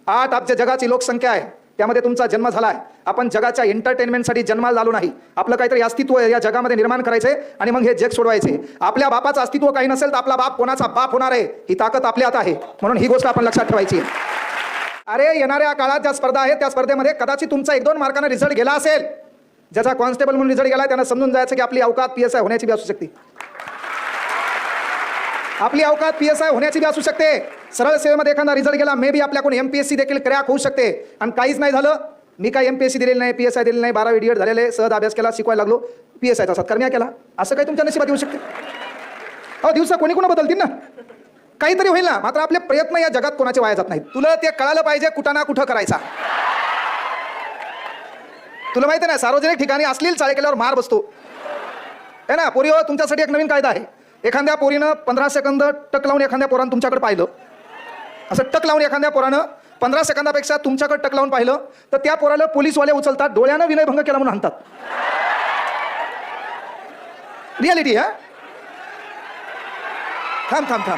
8 अब्ज जगाची लोकसंख्या आहे, त्यामध्ये तुमचा जन्म झाला आहे. आपण जगाच्या एंटरटेनमेंटसाठी जन्माला झालो नाही. आपलं काहीतरी अस्तित्व या जगामध्ये निर्माण करायचंय आणि मग हे जग सोडवायचे. आपल्या बापाचं अस्तित्व काही नसेल तर आपला बाप कोणाचा बाप होणार आहे ही ताकद आपल्यात आहे. म्हणून ही गोष्ट आपण लक्षात ठेवायची आहे. अरे येणाऱ्या काळात ज्या स्पर्धा आहेत त्या स्पर्धेमध्ये कदाचित तुमचा 1-2 मार्काने रिझल्ट गेला असेल. ज्याचा कॉन्स्टेबल म्हणून रिझल्ट गेला त्यांना समजून जायचं की आपली अवकात PSI होण्याची बी असू शकते. आपली अवकात PSI होण्याची बी असू शकते. सरळ सेवेमध्ये एखादा रिझल्ट गेला, मे बी आपल्याकडून MPSC देखील क्रॅक होऊ शकते. आणि काहीच नाही झालं, मी काय MPSC दिलेली नाही, PSI दिलेली नाही, 12वी DED झालेले, सहज अभ्यास केला, शिकवायला लागलो, PSIचा सत्कार मी केला, असं काही तुमच्या नशिबात येऊ शकते. अहो दिवसा कोणी कोणा बदलतील ना, काहीतरी होईल ना. मात्र आपले प्रयत्न या जगात कोणाचे वाया जात नाहीत. तुला ते कळालं पाहिजे कुठं ना कुठं करायचा. तुला माहिती आहे ना, सार्वजनिक ठिकाणी अश्लील चाळे केल्यावर मार बसतो है ना. पोरी, तुमच्यासाठी एक नवीन कायदा आहे. एखाद्या पोरीनं 15 सेकंद टक लावून एखाद्या पोरानं तुमच्याकडे पाहिलं, असं टक लावून एखाद्या पोरानं 15 सेकंदापेक्षा तुमच्याकडे टक लावून पाहिलं तर त्या पोराला पोलीसवाले उचलतात, डोळ्यानं विनयभंग केला म्हणून आणतात. रियालिटी हा. थांब.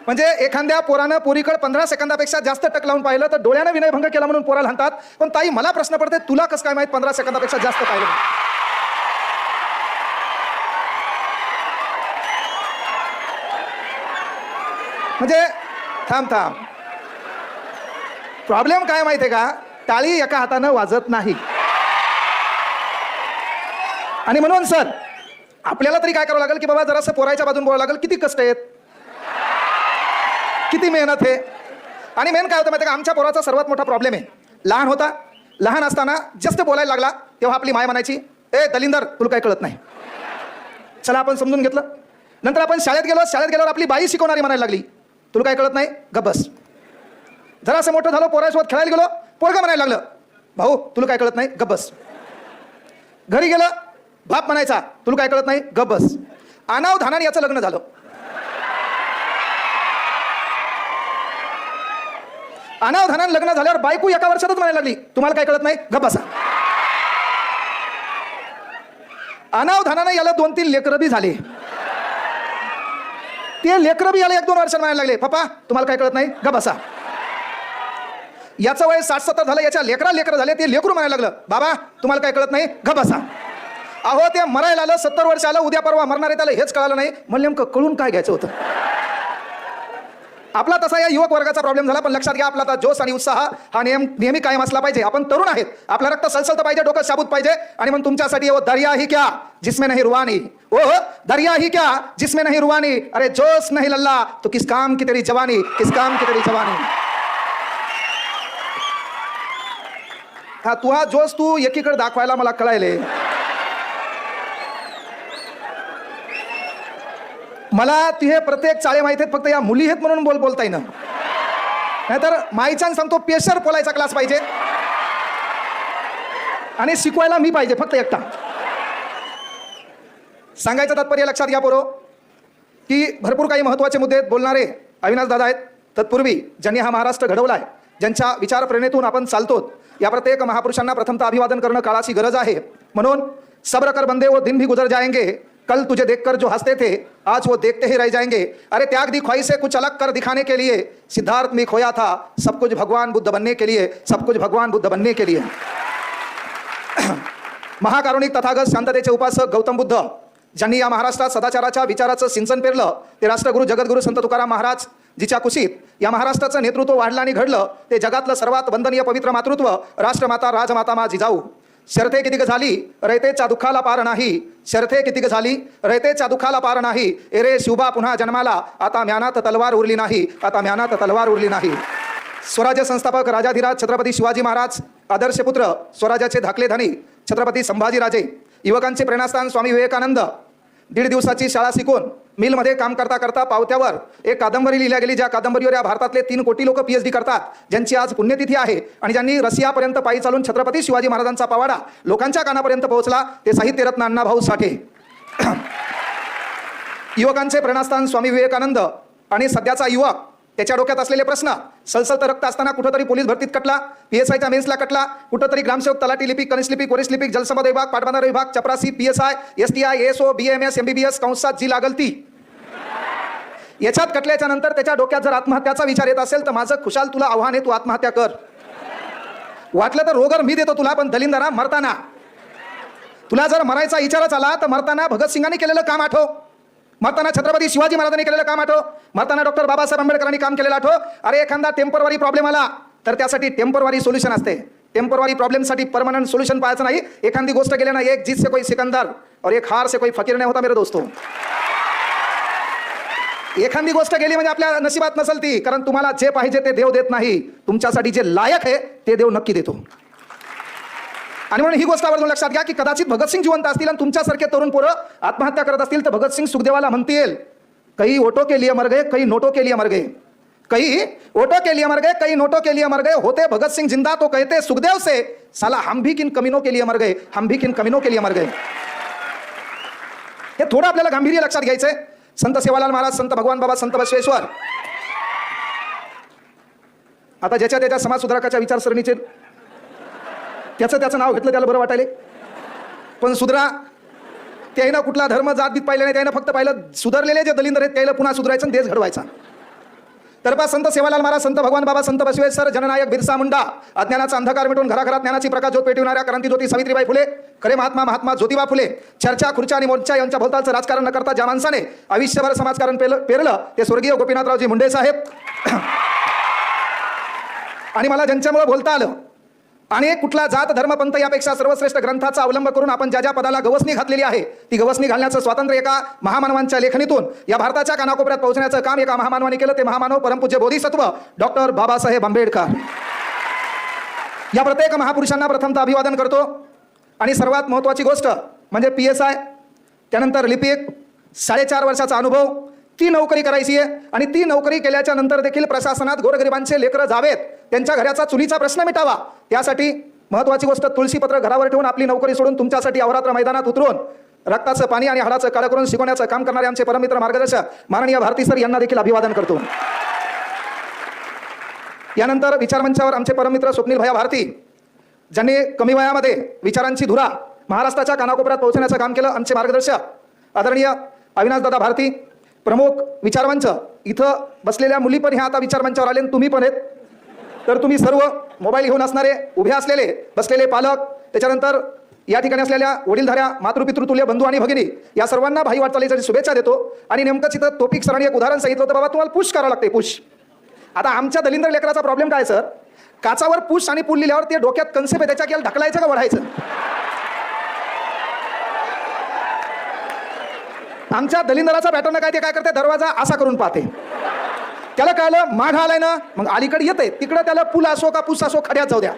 म्हणजे एखाद्या पोरानं पोरीकडे 15 सेकंदापेक्षा जास्त टक लावून पाहिलं तर डोळ्यानं विनयभंग केला म्हणून पोराला हाणतात. पण ताई मला प्रश्न पडते, तुला कसं काय माहित 15 सेकंदापेक्षा जास्त पाहिलं? म्हणजे थांब. प्रॉब्लेम काय माहितीये का, टाळी एका हातानं वाजत नाही. आणि म्हणून सर आपल्याला तरी काय करावं लागेल की बाबा जरासं पोरायच्या बाजून बोलावं लागेल. किती कष्ट आहेत, किती मेहनत आहे. आणि मेन काय होतं माहिती का, आमच्या पोराचा सर्वात मोठा प्रॉब्लेम आहे. लहान असताना जास्त बोलायला लागला तेव्हा आपली माय म्हणायची, ए दलिंदर तुला काय कळत नाही. चला आपण समजून घेतलं. नंतर आपण शाळेत गेल्यावर आपली बाई शिकवणारी म्हणायला लागली, तुला काय कळत नाही, गप बस. जरासं मोठं झालो, पोरासोबत खेळायला गेलो, पोरगं म्हणायला लागलं, भाऊ तुला काय कळत नाही, गप बस. घरी गेलं, बाप म्हणायचा, तुला काय कळत नाही, गप बस. अनावधानाने याचं लग्न झालं. अनावधानाने लग्न झाल्यावर बायको एका वर्षातच म्हणायला लागली, तुम्हाला काय कळत नाही, गप बसा. अनावधानाने याला 2-3 लेकरं बी झाले. ते लेकरं बी याला 1-2 वर्षांनी म्हणायला लागले, पप्पा तुम्हाला काय कळत नाही, गप बसा. याचं वय 60-70 झालं, याच्या लेकरं झाले, ते लेकरू म्हणायला लागलं, बाबा तुम्हाला काय कळत नाही, गप बसा. अहो ते मरायला आलं, 70 वर्ष आलं, उद्या परवा मरणार आहे, त्याला हेच कळालं नाही. म्हणलं नेमकं कळून काय घ्यायचं होतं. आपला तसा या युवक वर्गाचा प्रॉब्लेम झाला. पण लक्षात घ्या, आपला जोश आणि उत्साह हा नेहमी कायम असला पाहिजे. आपण तरुण आहेत, आपलं रक्त सलसलतं पाहिजे, डोकं शाबूत पाहिजे. आणि मग तुमच्यासाठी वो दरिया ही क्या जिसमें नहीं रुवानी, वो दरिया ही क्या जिसमें नहीं रुवानी, अरे जोश नहीं लल्ला तो किस काम की तेरी जवानी, किस काम की तेरी जवानी. हा तुझा जोश तू एकीकडे दाखवायला मला कळायले. मला तुझे प्रत्येक चाळे माहिती आहेत, फक्त या मुली आहेत म्हणून बोलता येईना. नाहीतर माईचान सांगतो पेशर बोलायचा क्लास पाहिजे आणि शिकवायला मी पाहिजे, फक्त एकटा. सांगायचं तात्पर्य लक्षात घ्या पोरो, की भरपूर काही महत्त्वाचे मुद्दे बोलणारे अविनाश दादा आहेत. तत्पूर्वी ज्यांनी हा महाराष्ट्र घडवलाय, ज्यांच्या विचार प्रेरणेतून आपण चालतो, या प्रत्येक महापुरुषांना प्रथमतः अभिवादन करणं काळाची गरज आहे. म्हणून सब्र कर बंदे वो दिन भी गुजर जाएंगे, कल तुझे देखकर जो हंसते थे आज वो देखते ही रह जाएंगे, अरे त्याग दी ख्वाहिशें कुछ अलग कर दिखाने के लिए, सिद्धार्थ में खोया था सब कुछ भगवान बुद्ध बनने के लिए, सब कुछ भगवान बुद्ध बनने के लिए. महाकारुणिक तथागत शांततेचे उपासक गौतम बुद्ध, ज्यांनी या महाराष्ट्रात सदाचाराच्या विचाराचं सिंचन पेरलं, ते राष्ट्रगुरू जगद्गुरू संत तुकाराम महाराज जिच्या कुशीत या महाराष्ट्राचं नेतृत्व वाढलं आणि घडलं, ते जगातलं सर्वात वंदनीय पवित्र मातृत्व राष्ट्रमाता राजमाता मा जिजाऊ. शर्थे कितीक झाली रयतेच्या दुःखाला पार नाही, शर्थे कितीक झाली रयतेच्या दुःखाला पार नाही, एरे शिवबा पुन्हा जन्माला, आता म्यानात तलवार उरली नाही, आता म्यानात तलवार उरली नाही. स्वराज्य संस्थापक राजाधिराज छत्रपती शिवाजी महाराज, आदर्श पुत्र स्वराज्याचे धाकले धनी छत्रपती संभाजीराजे, युवकांचे प्रेरणास्थान स्वामी विवेकानंद. 1.5 दिवसाची शाळा शिकून मिलमध्ये काम करता करता पावत्यावर एक कादंबरी लिहिल्या गेली, ज्या कादंबरीवर या भारतातले 3 कोटी लोक PhD करतात, ज्यांची आज पुण्यतिथी आहे आणि ज्यांनी रशियापर्यंत पायी चालून छत्रपती शिवाजी महाराजांचा पवाडा लोकांच्या कानापर्यंत पोहोचला, ते साहित्यरत्न अण्णाभाऊ साठे. युवकांचे प्रेरणास्थान स्वामी विवेकानंद. आणि सध्याचा युवक, त्याच्या डोक्यात असलेले प्रश्न, सलसलतं रक्त असताना कुठंतरी पोलीस भरतीत कटला, PSIच्या मेन्सला कटला, कुठंतरी ग्रामसेवक, तलाठी लिपिक, कनिष्ठ लिपिक, वरिष्ठ लिपिक, जलसंपदा विभाग, पाटबंधारे विभाग, चपरासी, PSI, STI, ASO, BAMS, MBBS कंसात जी लागल ती. याच्यात कटल्याच्या नंतर त्याच्या डोक्यात जर आत्महत्याचा विचार येत असेल तर माझं खुशाल तुला आव्हान आहे, तू आत्महत्या कर. वाटलं तर रोगर मी देतो तुला, पण दलिंदरा मरताना तुला जर मरायचा विचारच आला तर मरताना भगतसिंगांनी केलेलं काम आठव, मरताना छत्रपती शिवाजी महाराजांनी केलेलं काम आठव, मरताना डॉक्टर बाबासाहेब आंबेडकरांनी काम केलेलं आठव. अरे एखादा टेम्पररी प्रॉब्लेम आला तर त्यासाठी टेम्पररी सोल्यूशन असते. टेम्पररी प्रॉब्लेमसाठी परमनंट सोल्यूशन पाहायचं नाही. एखादी गोष्ट केली ना, एक जीत से कोई सिकंदर और एक हार से कोई फकीर नहीं होता मेरे दोस्तों. एखादी गोष्ट गेली म्हणजे आपल्या नशिबात नसेल ती, कारण तुम्हाला जे पाहिजे ते देव देत नाही, तुमच्यासाठी जे लायक आहे ते देव नक्की देतो. आणि म्हणून ही गोष्ट आवर्जून लक्षात घ्या की कदाचित भगतसिंग जिवंत असतील आणि तुमच्यासारखे तरुण पोरं आत्महत्या करत असतील तर भगतसिंग सुखदेवाला म्हणतील, कई ओटो के लिए मर गए, कई नोटों के लिए मर गए, कई ओटो के लिए मर गए, कई नोटों के लिए मर गए, होते भगत सिंह जिंदा तो कहते सुखदेव से, साला हम भी किन कमीनों के लिए मर गए, हम भी किन कमीनों के लिए मर गए. हे थोडं आपल्याला गांभीर्य लक्षात घ्यायचंय. संत सेवालाल महाराज, संत भगवान बाबा, संत बसवेश्वर, आता ज्याच्या त्याच्या समाज सुधारकाच्या विचारसरणीचे त्याचं नाव घेतलं त्याला बरं वाटायले, पण सुधरा त्यानं कुठला धर्म जात बीत पाहिलं नाही, त्यानं फक्त पाहिलं सुधारलेले जे दलिंदर आहेत त्याला पुन्हा सुधारायचं, देश घडवायचा. तर पहा, संत सेवालाल महाराज, संत भगवान बाबा, संत बसवेश्वर, जननायक बिरसा मुंडा, अज्ञानाचा अंधकार मिटून घराघरात ज्ञानाची प्रकाश ज्योत पेटविणाऱ्या क्रांतीज्योती सावित्रीबाई फुले, खरे महात्मा ज्योतिबा फुले, चर्चा खुर्च्या आणि मोर्चा यांच्या भोवतालचं राजकारण न करता ज्या माणसाने आयुष्यभर समाजकारण पेरलं ते स्वर्गीय गोपीनाथरावजी मुंडे साहेब. आणि मला ज्यांच्यामुळे बोलता आलं आणि कुठला जात धर्म पंथ यापेक्षा सर्वश्रेष्ठ ग्रंथाचा अवलंब करून आपण ज्या ज्या पदाला गवसणी घातलेली आहे ती गवसणी घालण्याचं स्वातंत्र्य एका महामानवांच्या लेखणीतून या भारताच्या कानाकोपऱ्यात पोहोचण्याचं काम एका महामानवाने केलं. ते महामानव परमपूज्य बोधिसत्व डॉक्टर बाबासाहेब आंबेडकर. या प्रत्येक महापुरुषांना प्रथमतः अभिवादन करतो. आणि सर्वात महत्त्वाची गोष्ट म्हणजे PSI, त्यानंतर लिपिक, 4.5 वर्षाचा अनुभव, ती नोकरी करायची आहे. आणि ती नोकरी केल्याच्या नंतर देखील प्रशासनात गोरगरिबांचे लेकरं जावेत, त्यांच्या घराचा चुलीचा प्रश्न मिटावा, त्यासाठी महत्त्वाची गोष्ट तुळशीपत्र घरावर ठेवून आपली नोकरी सोडून तुमच्यासाठी अहोरात्र मैदानात उतरून रक्ताचं पाणी आणि हाडाचं काळं करून शिकवण्याचं काम करणारे आमचे परममित्र मार्गदर्शक माननीय भारती सर यांना देखील अभिवादन करतो. यानंतर विचारमंचावर आमचे परममित्र स्वप्नील भैया भारती, ज्यांनी कमी वयामध्ये विचारांची धुरा महाराष्ट्राच्या कानाकोपऱ्यात पोहोचण्याचं काम केलं, आमचे मार्गदर्शक आदरणीय अविनाशदादा भारती. प्रमुख विचारमंच, इथं बसलेल्या मुली पण ह्या आता विचारमंचावर आले, तुम्ही पण आहेत. तर तुम्ही सर्व मोबाईल घेऊन असणारे, उभे असलेले, बसलेले पालक, त्याच्यानंतर या ठिकाणी असलेल्या वडीलधाऱ्या, मातृपितृतुल्य बंधू आणि भगिनी, या सर्वांना भाई वाटचालीसाठी शुभेच्छा देतो. आणि नेमकंच इथं तोपिक सरांनी एक उदाहरण सांगितलं होतं, बाबा तुम्हाला पुश करावं लागते, पुश. आता आमच्या दलिंदर लेकराचा प्रॉब्लेम काय सर, काचावर पुश आणि पुल लिहिल्यावर ते डोक्यात कन्सेप्ट आहे, त्याच्या केला ढकलायचं का वढायचं. आमच्या दलिंदराचा पॅटर्न काय, ते काय करते, दरवाजा असा करून पाहते, त्याला कळलं माघ आलाय ना, मग अलीकडे येते, तिकडं त्याला पूल असो का पुस असो खड्यात जाऊ द्या,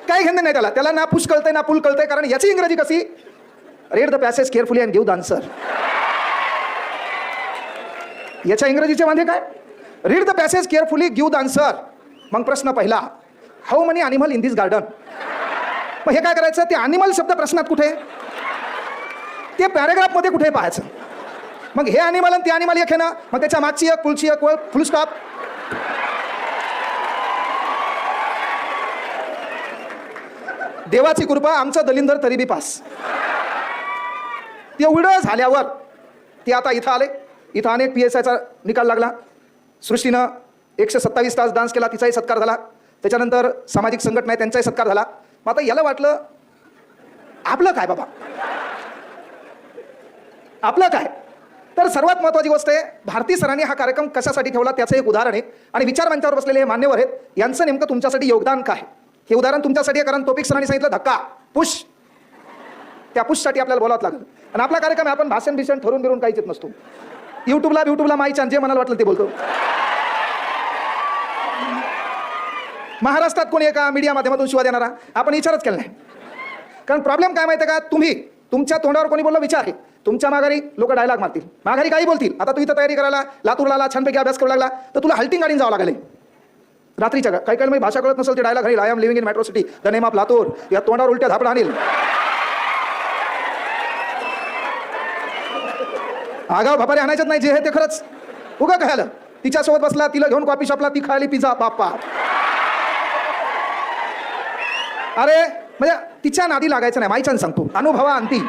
काही घेणं नाही त्याला. त्याला ना पुश कळतंय ना पूल कळतंय, कारण याची इंग्रजी कशी, read the passage carefully and give the answer. याच्या इंग्रजीचे मध्ये काय, read the passage carefully give the answer. मग प्रश्न पहिला, how money animal in this garden. मग हे काय करायचं, ते अॅनिमल शब्द प्रश्नात कुठे, ते पॅरेग्राफ मध्ये कुठे पाहायचं. मग हे अॅनिमल आणि ते अॅनिमल एक आहे ना, मग त्याच्या मागची एक, पुढची एक, फुल स्टॉप. देवाची कृपा, आमचं दलिंदर तरी बी पास. तेवढं झाल्यावर ते आता इथं आले. इथं अनेक PSIचा निकाल लागला. सृष्टीनं 127 तास डान्स केला, तिचाही सत्कार झाला. त्याच्यानंतर सामाजिक संघटना आहे त्यांचाही सत्कार झाला. मग आता याला वाटलं आपलं काय बाबा, आपलं काय. तर सर्वात महत्त्वाची गोष्ट आहे, भारती सरांनी हा कार्यक्रम कशासाठी ठेवला त्याचं एक उदाहरण आहे. आणि विचारमंचावर बसलेले हे मान्यवर आहेत, यांचं नेमकं तुमच्यासाठी योगदान काय, हे उदाहरण तुमच्यासाठी आहे. कारण तोपिक सरांनी सांगितलं धक्का, पुश, त्या पुशसाठी आपल्याला बोलावं लागेल. आणि आपला कार्यक्रम आहे, आपण भाषण बिषण ठरून बिरून काहीच येत नसतो. युट्यूबला माईच्या जे मनाला वाटलं ते बोलतो. महाराष्ट्रात कोणी एका मीडिया माध्यमातून शिवा देणारा आपण विचारच केला नाही. कारण प्रॉब्लेम काय माहिती आहे का, तुमच्या तोंडावर कोणी बोललं विचार आहे, तुमच्या माघारी लोक डायलॉग मारतील, माघारी काही बोलतील. आता तू इथं तयारी करायला लातूरला आला, छानपैकी अभ्यास करू लागला, तर तुला हल्टिंग गाडीन जावं लागेल रात्रीच्या. काही काही भाषा कळत नसेल ते डायलॉग घरी, I am living in metro city, the name of Latur, या तोंडावर उलट्या धापडा आणील. आगाव भापारे आणायचंच नाही, जे आहे ते खरंच उगा खायला. तिच्यासोबत बसला, तिला घेऊन कॉफी शॉपला, ती खायली पिझ्झा, बाप्पा. अरे म्हणजे तिच्या नादी लागायचं नाही, माईच्यानं सांगतो, अनुभवा अंती.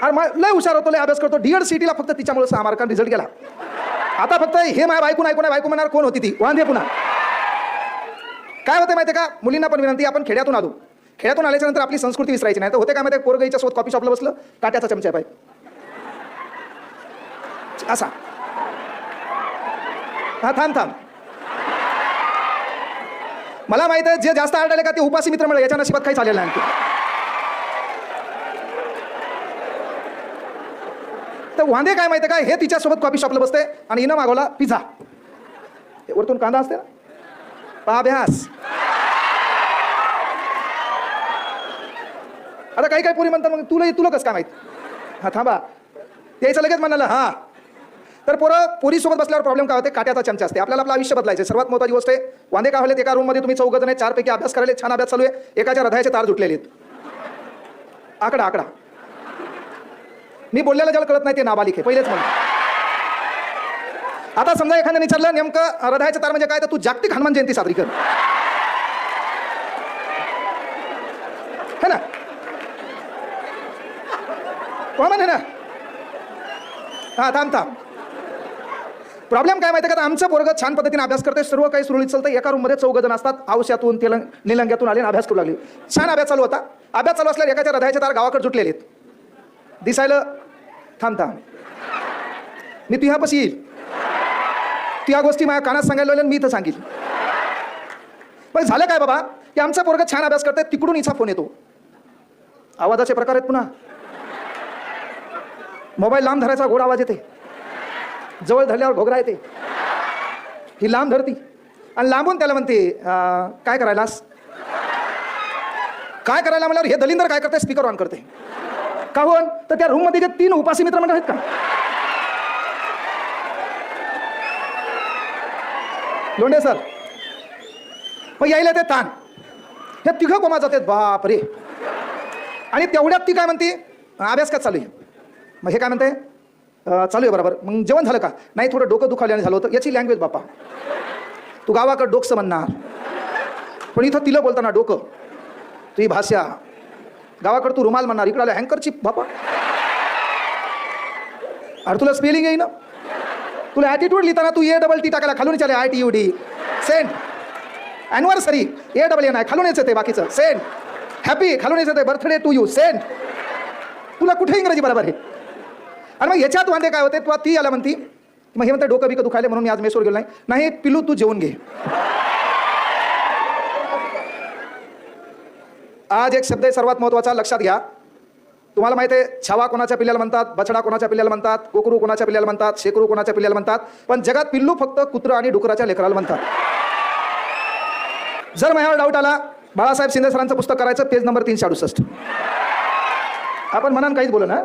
अरे लय हुशार होतो, लय अभ्यास करतो, DED-CET फक्त तिच्यामुळे 6 मार्कांनी रिझल्ट गेला. आता फक्त हे माझ्या बायको म्हणणार कोण होती ती वांदे. पुन्हा काय होते माहिती का, मुलींना पण विनंती, आपण खेड्यातून आलो, खेड्यातून आल्याच्या नंतर आपली संस्कृती विसरायची नाही. तर होते काय माहिती, पोरगईच्या सोबत कॉफी शॉपला बसलं, काट्याचा चमचा पाय असा, हा थांब मला माहित आहे जे जास्त आढळले का ते उपासी मित्र मिळेल, याच्या नशिबात काही चालेल नाही. तर वांदे काय माहिती काय, हे तिच्यासोबत कॉफी शॉपला बसते आणि हिनं मागवला पिझ्झा, वरतून कांदा असते ना, अभ्यास. आता काही पुरी म्हणतात मग तुला कसं काय माहित, हा थांबा त्याचं लगेच म्हणाला हा. तर पोरीसोबत बसल्यावर प्रॉब्लेम काय होते, काट्याचा चमचा असते. आपल्याला आपलं आयुष्य बदलायचं, सर्वात महत्त्वाची गोष्ट आहे. वांदे काय होले, एका रूममध्ये तुम्ही 4 जण आहे, 4 पैकी अभ्यास करायला, छान अभ्यास चालू आहे, एकाच्या हृदयाचे तार जुटलेले आहेत. आकडा मी बोललेलं ज्याला कळत नाही ते नाबालिक आहे, पहिलेच म्हणतो. आता समजा एखाद्याने विचारलं नेमकं हृदयाचे तार म्हणजे काय, तर तू जागतिक हनुमान जयंती साजरी कर, है ना, कॉमन आहे ना. हा थांब प्रॉब्लेम काय माहिती का, आमचं पोरगं छान पद्धतीने अभ्यास करते, सर्व काही सुरळीत चालतं. एका रूममध्ये 4 जण असतात, औष्यातून निलंग्यातून आले अभ्यास करू लागले. छान अभ्यास चालू होता. अभ्यास चालू असल्यावर एकाच्या हृदयाचे तार गावाकडे जुटलेले आहेत, दिसायला. थांब मी तुझ्यापाशी येईल, तू या गोष्टी माझ्या कानात सांगायला मी इथं सांगेल. पण झालं काय बाबा, की आमचा पोरगा छान अभ्यास करते, तिकडून हिचा फोन येतो. आवाजाचे प्रकार आहेत, पुन्हा मोबाईल लांब धरायचा गोड आवाज येते, जवळ धरल्यावर घोगरा येते. ही लांब धरती आणि लांबून त्याला म्हणते काय करायलास, काय करायला म्हणल्यावर हे दलिंदर काय करते, स्पीकर ऑन करते. का होन, तर त्या रूम मध्ये जे 3 उपासी मित्र मंडळ आहेत का, लोंढे सर, मग यायला ते ताण, हे तिघं कोमा जातात, बाप रे. आणि तेवढ्यात ती काय म्हणते, अभ्यास काय चालू आहे. मग हे काय म्हणते, चालू आहे बरोबर. मग जेवण झालं का, नाही थोडं डोकं दुखावल्याने झालं होतं. याची लँग्वेज बापा, तू गावाकडं डोकसं म्हणणार, पण इथं तिला बोलताना डोकं, तुझी भाषा. गावाकडं तू रुमाल म्हणणार, इकडं आलं हँकरची बापा. अरे तुला स्पेलिंग येई ना, तुला ॲटिट्यूड लिहिताना तू ATT टाकायला खालून चाले ITUD. सेंट ॲनिव्हर्सरी ANN आहे, खालून येते बाकीचं. सेंट हॅपी खालून येते, बर्थडे टू यू. सेंट तुला कुठे इंग्रजी बरोबर आहे. आणि मग याच्यात वांदे काय होते, ती याला म्हणती, मग हे म्हणते डोकं बिकं दुखायले म्हणून मी आज मेसवर गेलो नाही. पिलू तू जेवून घे. आज एक शब्द आहे सर्वात महत्त्वाचा, लक्षात घ्या. तुम्हाला माहिती आहे, छावा कोणाच्या पिल्ल्याला म्हणतात, बछडा कोणाच्या पिल्ल्याला म्हणतात, कोकरू कोणाच्या पिल्ल्याला म्हणतात, शेकरू कोणाच्या पिल्ल्याला म्हणतात, पण जगात पिल्लू फक्त कुत्र आणि डुकराच्या लेकराला म्हणतात. जर माझ्यावर डाऊट आला, बाळासाहेब शिंदे सरांचं पुस्तक करायचं, पेज नंबर 368. आपण म्हणान काहीच बोलू ना.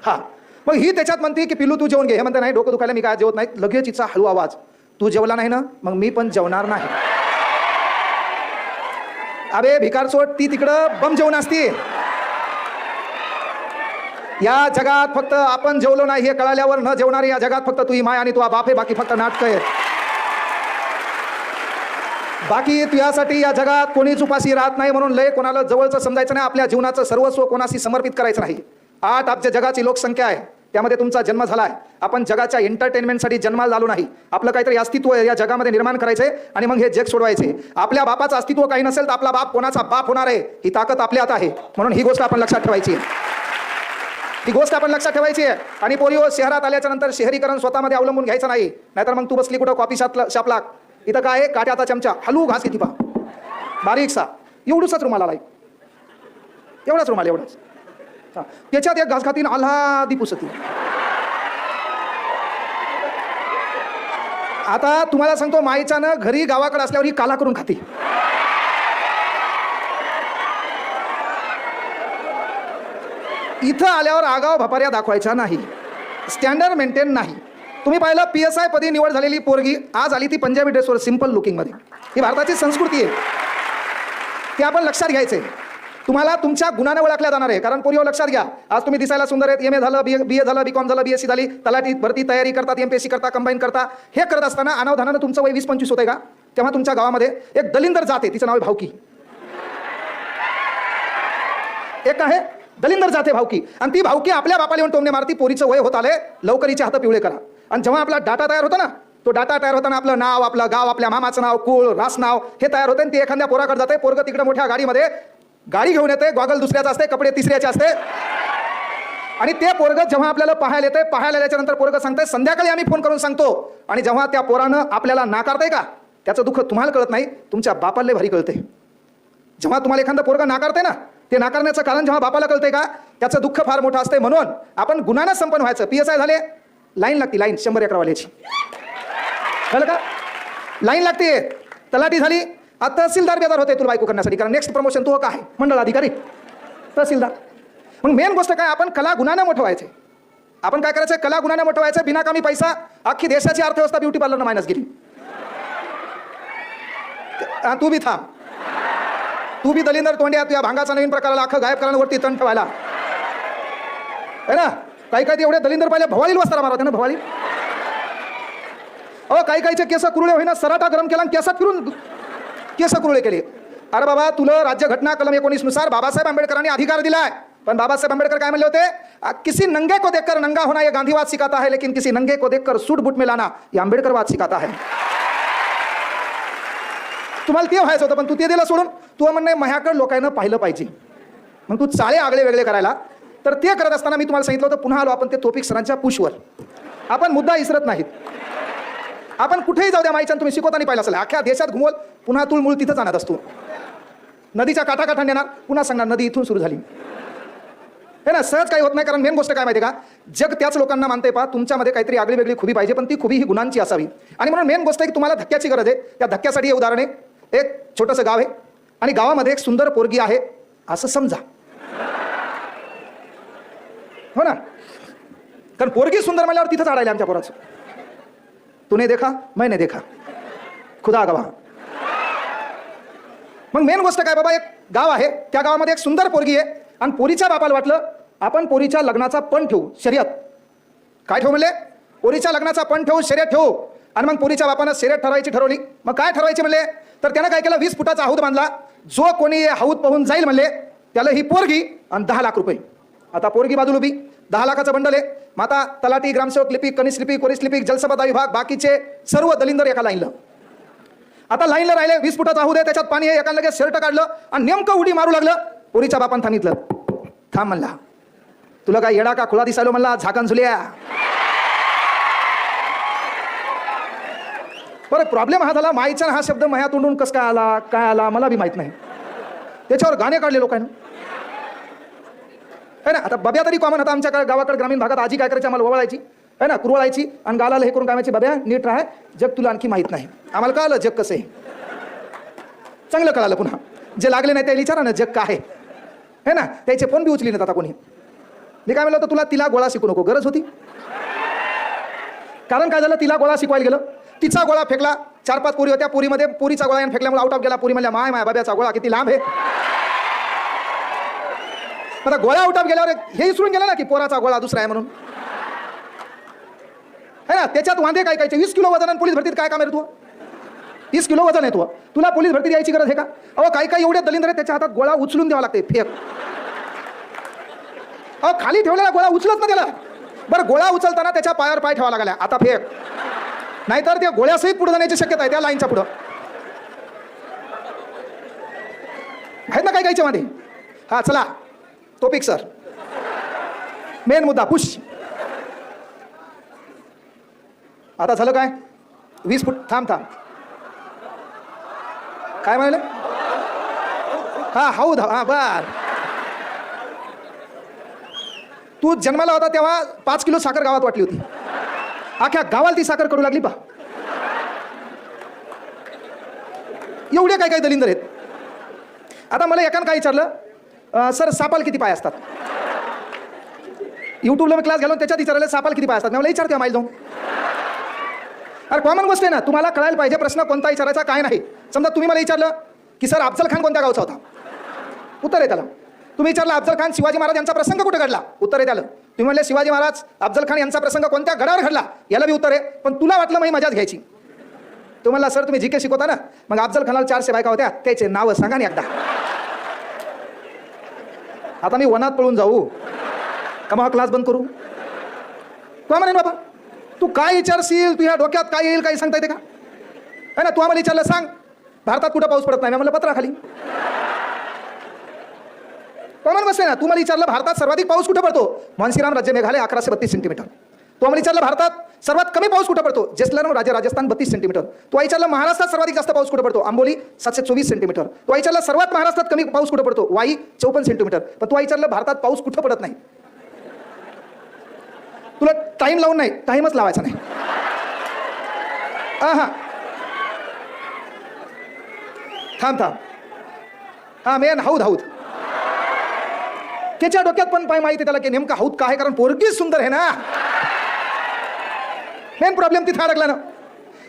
हा मग ही त्याच्यात म्हणते की पिल्लू तू जेवून घे. हे म्हणते नाही डोकं दुखायला मी काय जेवत नाही. लगेच हिचा हळू आवाज, तू जेवला नाही ना, मग मी पण जेवणार नाही. अबे भिकार सोड, ती तिकडं बम जेवण असते. या जगात फक्त आपण जेवलो नाही हे कळाल्यावर न जेवणारे या जगात फक्त तुझी माय आणि तुझा बाप आहे, बाकी फक्त नाटकं आहे. बाकी तुझ्यासाठी या जगात कोणीच उपाशी राहत नाही, म्हणून लय कोणाला जवळचं समजायचं नाही. आपल्या जीवनाचं सर्वस्व कोणाशी समर्पित करायचं नाही. 8 अब्ज जगाची लोकसंख्या आहे, त्यामध्ये तुमचा जन्म झाला आहे. आपण जगाच्या एंटरटेनमेंटसाठी जन्माला आलो नाही. आपलं काहीतरी अस्तित्व या जगामध्ये निर्माण करायचंय आणि मग हे जग सोडवायचे. आपल्या बापाचं अस्तित्व काही नसेल तर आपला बाप कोणाचा बाप होणार आहे ही ताकद आपल्यात आहे. म्हणून ही गोष्ट आपण लक्षात ठेवायची आहे. ही गोष्ट आपण लक्षात ठेवायची आहे. आणि पोरिओ, शहरात आल्याच्या नंतर शहरीकरण स्वतःमध्ये अवलंबून घ्यायचं नाही. नाहीतर मग तू बसली कुठं कॉफी शॉपला, इथं काय आहे, काट्याचा चमचा, हलू घास किती पा बारीकसा, एवढूचाच रुमाल आलाय, एवढाच रुमाल, एवढाच. त्याच्यात एक घास खातीन, आल्हादी पुसती. आता तुम्हाला सांगतो, माईच्यानं घरी गावाकडे असल्यावर ही काला करून खाती. इथं आल्यावर आगाव भपाऱ्या दाखवायच्या नाही, स्टँडर्ड मेंटेन नाही. तुम्ही पाहिलं PSI पदी निवड झालेली पोरगी आज आली ती पंजाबी ड्रेसवर, सिंपल लुकिंगमध्ये. ही भारताची संस्कृती आहे, ते आपण लक्षात घ्यायचे. तुम्हाला तुमच्या गुणाने ओळखल्या जाणार आहे. कारण पोरीओ लक्षात घ्या, आज तुम्ही दिसायला सुंदर आहेत, MA झालं, BA झालं, BCom झालं, BSc झाली, तलाठी भरती तयारी करतात, MPSC करता, कंबाईन करता. हे करत असताना अनावधानानं तुमचं वय 20-25 होतंय का, तेव्हा तुमच्या गावामध्ये एक दलिंदर जात आहे, तिचं नाव आहे भावकी. एक आहे दलिंदर जाते भावकी, आणि ती भावकी आपल्या बापाला येऊन टोमणे मारती, पोरीचं वय होत आले, लवकरीचे हात पिवळे करा. आणि जेव्हा आपला डाटा तयार होता ना, तो डाटा तयार होताना आपलं नाव, आपलं गाव, आपल्या मामाचं नाव, कुळ, रास नाव हे तयार होते. आणि ते एखाद्या पोराकडे जाते, पोरग तिकडे मोठ्या गाडीमध्ये गाडी घेऊन येते, गॉगल दुसऱ्याचा असते, कपडे तिसऱ्याचे असते. आणि ते पोरग जेव्हा आपल्याला पाहायला येते, पाहायला आल्याच्या नंतर पोरग सांगते संध्याकाळी आम्ही फोन करून सांगतो. आणि जेव्हा त्या पोरानं आपल्याला नाकारतंय का, त्याचं दुःख तुम्हाला कळत नाही, तुमच्या बापाला भारी कळते. जेव्हा तुम्हाला एखादं पोरग नाकारते ना, ते नाकारण्याचं कारण जेव्हा बापाला कळतंय का, त्याचं दुःख फार मोठं असते. म्हणून आपण गुन्ह्यानं संपन्न व्हायचं. PSI झाले, लाईन लागती, लाईन 100 एकरवाल्याची, कळलं का? लाईन लागते. तलाठी झाली, आता तहसीलदार बेजार होते तुला बायको करण्यासाठी, कारण नेक्स्ट प्रमोशन तू काय मंडळ अधिकारी तहसीलदार. मग मेन गोष्ट काय, आपण कला गुन्ह्यानं मोठं व्हायचे. आपण काय करायचं, कला गुन्ह्यानं मोठं व्हायचं. बिनाकामी पैसा, अख्खी देशाची अर्थव्यवस्था ब्युटी पार्लरनं मायनस गेली. तू बी थांब, तू बी दलिंदर तोंड्या, तुझ्या भांगाचा नवीन प्रकाराला अख्खं गायब करण्यावरती तण ठेवायला है ना. काही काही एवढे दलिंदर पाहिले भवाळीला वस्तारा मारवते ना, भवाळी. अहो काही काहीचे केस कुरुळे होईना, सराटा गरम केला आणि केसात फिरून केस कुरुळे केले. अरे बाबा, तुला राज्यघटना कलम 19 नुसार बाबासाहेब आंबेडकरांनी अधिकार दिलाय. पण बाबासाहेब आंबेडकर काय म्हणले होते, किसी नंगे को देखकर नंगा होना ये गांधीवाद सिखाता है, लेकिन किसी नंगे को देखकर सूट बूट में लाना ये आंबेडकरवाद सिखाता है. तुम्हाला ते व्हायचं होतं, पण तू ते दिलं सोडून. तू म्हणणे माझ्याकडे लोकांना पाहिलं पाहिजे, मग तू चाळे आगळे वेगळे करायला. तर ते करत असताना मी तुम्हाला सांगितलं होतं, पुन्हा आलो आपण ते तोपिक सरांच्या पुशवर. आपण मुद्दा इसरत नाहीत. आपण कुठेही जाऊ द्या, माईच्या तुम्ही शिकवताना पाहिलं असेल, अख्ख्या देशात घुमवल, पुन्हा तुळमुळ तिथं जाणार असतो. नदीच्या काठाकाठा नेणार, पुन्हा सांगणार नदी इथून सुरू झाली है ना. सहज काही होत नाही. कारण मेन गोष्ट काय माहिती का, जग त्याच लोकांना मानते पहा, तुमच्यामध्ये काहीतरी आगळी वेगळी खुबी पाहिजे, पण ती खुबी ही गुणांची असावी. आणि म्हणून मेन गोष्ट आहे की तुम्हाला धक्क्याची गरज आहे. त्या धक्क्यासाठी हे उदाहरण आहे, एक छोटंसं गाव आहे आणि गावामध्ये एक सुंदर पोरगी आहे असं समजा, हो ना. कारण पोरगी सुंदर म्हणल्यावर तिथंच आडायला आमच्या पोराचं. तूने देखा मैंने देखा, खुदा गवाह. मग मेन गोष्ट काय बाबा, एक गाव आहे, त्या गावामध्ये एक सुंदर पोरगी आहे आणि पोरीच्या बापाला वाटलं आपण पोरीच्या लग्नाचा पण ठेवू, शर्यत. काय ठेवू म्हणले, पोरीच्या लग्नाचा पण ठेवू, शर्यत ठेवू. आणि मग पोरीच्या बापानं शर्यत ठरवायची ठरवली. मग काय ठरवायची म्हणले, तर त्यानं काय केलं, 20 फुटाचा हौद बांधला. जो कोणी हौद पाहून जाईल म्हणले त्याला ही पोरगी आणि 10 लाख रुपये. आता पोरगी बाजूला उभी, 10 लाखाचं बंडल आहे. माता, तलाठी, ग्रामसेवक, लिपिक, कनिष्ठ लिपिक, वरिष्ठ लिपिक, जलसंपदा विभाग, बाकीचे सर्व दलिंदर एका लाईनला. आता लाईनला राहिले, 20 फुटाचा हौद आहे, त्याच्यात पाणी आहे. एकाला लगेच शर्ट काढलं आणि नेमकं उडी मारू लागलं. पोरीच्या बापानं सांगितलं, थांब म्हणला, तुला काय येडा का खुळा दिसायलो म्हणला, झाकण झुल्या. बरं, प्रॉब्लेम हा झाला, माईचा हा शब्द माया तोंडून कस काय आला मला बी माहित नाही. त्याच्यावर गाणे काढले लोकांनी है ना. आता बब्या तरी कॉमन होता आमच्या गावाकडे, ग्रामीण भागात. आजी काय करायची, आम्हाला वळायची है ना, कुरवळायची आणि गालाला हे करून कामाची, बब्या नीट राहा, जग तुला आणखी माहित नाही. आम्हाला कळालं जग कसं आहे, चांगलं कळालं. पुन्हा जे लागले नाही त्याला विचारा ना जग काय है ना. त्याचे फोन बी उचली नाहीत आता कोणी. मी काय म्हणलं होतं, तुला तिला गोळा शिकू नको, गरज होती. कारण काय झालं, तिला गोळा शिकवायला गेलं, तिचा गोळा फेकला. 4-5 पोरी होत्या, पोरीमध्ये पोरीचा गोळा फेकल्यामुळे आउट ऑफ गेला. पोरी म्हणल्या, माय बाब्याचा गोळा किती लांब आहे. आता गोळा आउट ऑफ गेल्यावर हे विसरून गेलं ना की पोराचा गोळा दुसरा आहे म्हणून है ना. त्याच्यात वांदे काय 20 किलो वजन आणि पोलीस भरतीत काय काम आहे तू. 30 किलो वजन आहे तू, तुला पोलीस भरती द्यायची गरज आहे का. अहो काही एवढे दलिंदर आहे, त्याच्या हातात गोळा उचलून द्यावा लागते, फेक. अहो खाली ठेवलेला गोळा उचलत ना त्याला. बरं, गोळा उचलताना त्याच्या पायावर पाय ठेवा लागला, आता फेक. नाहीतर त्या गोळ्यासहित पुढे जाण्याची शक्यता आहे त्या लाईनच्या पुढं. आहेत ना काही मध्ये. हा चला टॉपिक सर, मेन मुद्दा पुश. आता झालं काय, 20 फूट. थांब काय म्हणाले, हा हौद, हा बर. तू जन्माला होता तेव्हा 5 किलो साखर गावात वाटली होती, अख्ख्या गावाला ती साखर करू लागली पा. एवढे काय दलिंदर आहेत. आता मला एकानं काय विचारलं, सर सापाल किती पाय असतात. युट्यूबला मी क्लास घालून त्याच्यात विचारले सापाल किती पाय असतात. मला विचारते माईल जाऊन. अरे कॉमन गोष्ट आहे ना, तुम्हाला कळायला पाहिजे प्रश्न कोणता विचारायचा काय नाही. समजा तुम्ही मला विचारलं की सर अफजल खान कोणत्या गावचा होता, उत्तर आहे त्याला. तुम्ही विचारलं अफजल खान शिवाजी महाराज यांचा प्रसंग कुठे घडला, उत्तर आहे त्याला. तुम्ही म्हणले शिवाजी महाराज अफजल खान यांचा प्रसंग कोणत्या गडावर घडला, याला बी उत्तर आहे. पण तुला वाटलं मी मजाच घ्यायची. तुम्हाला सर तुम्ही जीके शिकवता ना, मग अफजल खानाला 400 बायका होत्या, त्याचे नावं सांगा ना एकदा. आता मी वनात पळून जाऊ का मग क्लास बंद करू? तू म्हणेन बाबा तू काय विचारशील, तुझ्या डोक्यात काय येईल काही सांगता येते का? है ना, तू आम्हाला विचारलं सांग भारतात कुठं पाऊस पडत नाही, मी म्हणलं पत्रा खाली. कॉमन बसते ना. तू मला विचारलं भारतात सर्वाधिक पाऊस कुठं पडतो, मानसीराम राज्य मेघालय 1132 सेंटीमीटर. तू आम्हाला विचारलं भारतात सर्वात कमी पाऊस कुठं पडतो, जैसलमेर राज्य राजस्थान 32 सेंटीमीटर. तू विचारलं महाराष्ट्रात सर्वाधिक जास्त पाऊस कुठं पडतो, आंबोली 724 सेंटीमीटर. तू विचारलं सर्वात महाराष्ट्रात कमी पाऊस कुठं पडतो, वाई 54 सेंटीमीटर. पण तू विचारलं भारतात पाऊस कुठं पडत नाही. तुला टाइम लावून नाही, टाइमच लावायचा नाही. हा थांब हा मेन हौद त्याच्या डोक्यात पण पाय माहिती त्याला की नेमका हौद काय आहे, कारण पोरगी सुंदर आहे ना. मेन प्रॉब्लेम तिथे अडकला ना.